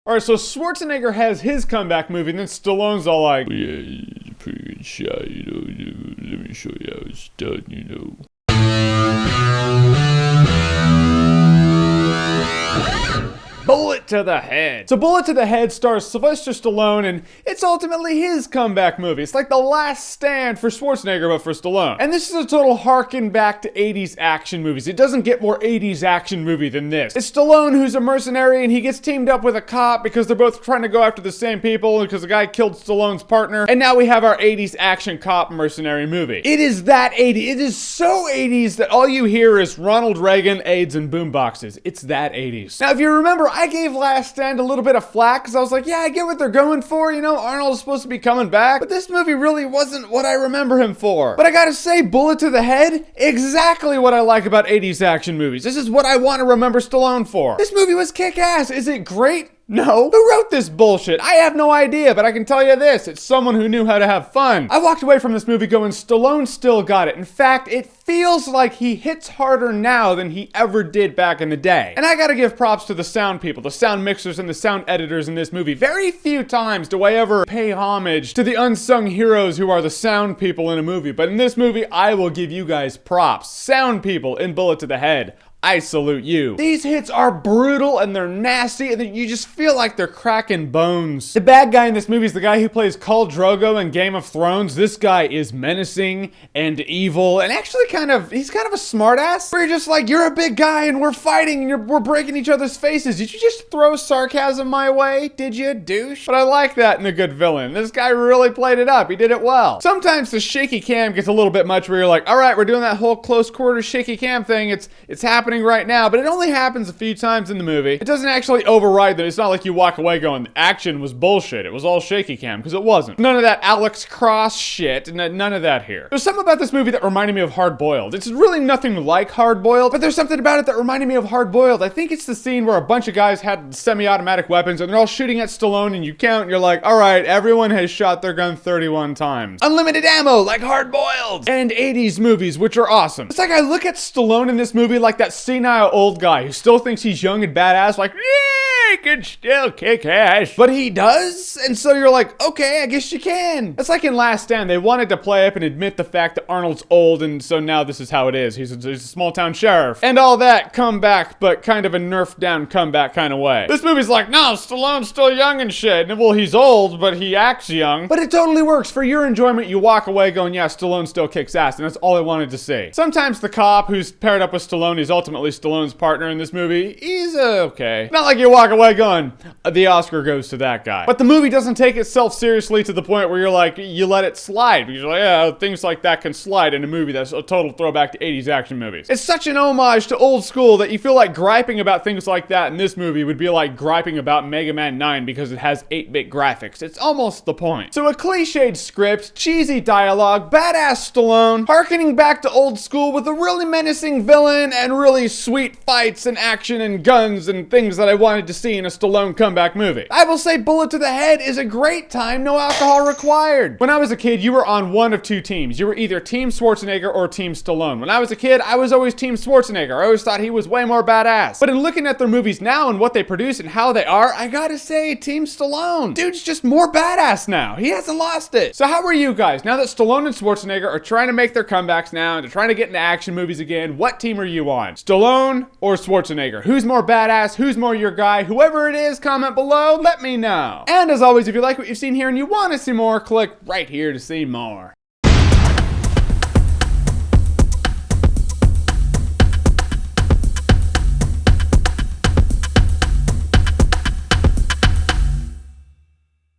Alright, so Schwarzenegger has his comeback movie, and then Stallone's all like, yeah, it's a pretty good shot, let me show you how it's done. Bullet to the Head. So Bullet to the Head stars Sylvester Stallone, and it's ultimately his comeback movie. It's like the last stand for Schwarzenegger, but for Stallone. And this is a total harken back to 80s action movies. It doesn't get more 80s action movie than this. It's Stallone who's a mercenary, and he gets teamed up with a cop because they're both trying to go after the same people because the guy killed Stallone's partner. And now we have our 80s action cop mercenary movie. It is that 80s. It is so 80s that all you hear is Ronald Reagan, AIDS, and boomboxes. It's that 80s. Now, if you remember, I gave Last Stand a little bit of flack because I was like, yeah, I get what they're going for. Arnold's supposed to be coming back. But this movie really wasn't what I remember him for. But I gotta say, Bullet to the Head, exactly what I like about 80s action movies. This is what I want to remember Stallone for. This movie was kick-ass. Is it great? No. Who wrote this bullshit? I have no idea, but I can tell you this. It's someone who knew how to have fun. I walked away from this movie going, Stallone still got it. In fact, it feels like he hits harder now than he ever did back in the day. And I gotta give props to the sound people, the sound mixers and the sound editors in this movie. Very few times do I ever pay homage to the unsung heroes who are the sound people in a movie. But in this movie, I will give you guys props. Sound people in Bullet to the Head. I salute you. These hits are brutal and they're nasty and you just feel like they're cracking bones. The bad guy in this movie is the guy who plays Khal Drogo in Game of Thrones. This guy is menacing and evil and actually he's kind of a smartass. Where you're just like, you're a big guy and we're fighting and we're breaking each other's faces. Did you just throw sarcasm my way? Did you, douche? But I like that in a good villain. This guy really played it up. He did it well. Sometimes the shaky cam gets a little bit much where you're like, all right, we're doing that whole close quarters shaky cam thing. It's happening right now, but it only happens a few times in the movie. It doesn't actually override them. It's not like you walk away going, action was bullshit. It was all shaky cam, because it wasn't. None of that Alex Cross shit, none of that here. There's something about this movie that reminded me of Hard Boiled. It's really nothing like Hard Boiled, but there's something about it that reminded me of Hard Boiled. I think it's the scene where a bunch of guys had semi-automatic weapons and they're all shooting at Stallone and you count and you're like, all right, everyone has shot their gun 31 times. Unlimited ammo, like Hard Boiled. And 80s movies, which are awesome. It's like I look at Stallone in this movie like that senile old guy who still thinks he's young and badass, like, yeah, he can still kick ass. But he does, and so you're like, okay, I guess you can. It's like in Last Stand, they wanted to play up and admit the fact that Arnold's old, and so now this is how it is. He's a small town sheriff. And all that comeback, but kind of a nerfed down comeback kind of way. This movie's like, no, Stallone's still young and shit. And well, he's old, but he acts young. But it totally works. For your enjoyment, you walk away going, yeah, Stallone still kicks ass, and that's all I wanted to see. Sometimes the cop who's paired up with Stallone is ultimately Stallone's partner in this movie. He's okay. Not like you walk away going, the Oscar goes to that guy. But the movie doesn't take itself seriously to the point where you're like, you let it slide. Because you're like, yeah, things like that can slide in a movie that's a total throwback to 80s action movies. It's such an homage to old school that you feel like griping about things like that in this movie would be like griping about Mega Man 9 because it has 8-bit graphics. It's almost the point. So a cliched script, cheesy dialogue, badass Stallone, harkening back to old school with a really menacing villain and really sweet fights and action and guns and things that I wanted to see in a Stallone comeback movie. I will say Bullet to the Head is a great time, no alcohol required. When I was a kid, you were on one of two teams. You were either Team Schwarzenegger or Team Stallone. When I was a kid, I was always Team Schwarzenegger. I always thought he was way more badass. But in looking at their movies now and what they produce and how they are, I gotta say Team Stallone. Dude's just more badass now. He hasn't lost it. So how are you guys? Now that Stallone and Schwarzenegger are trying to make their comebacks now and they're trying to get into action movies again, what team are you on? Stallone or Schwarzenegger? Who's more badass? Who's more your guy? Whoever it is, comment below, let me know. And as always, if you like what you've seen here and you want to see more, click right here to see more.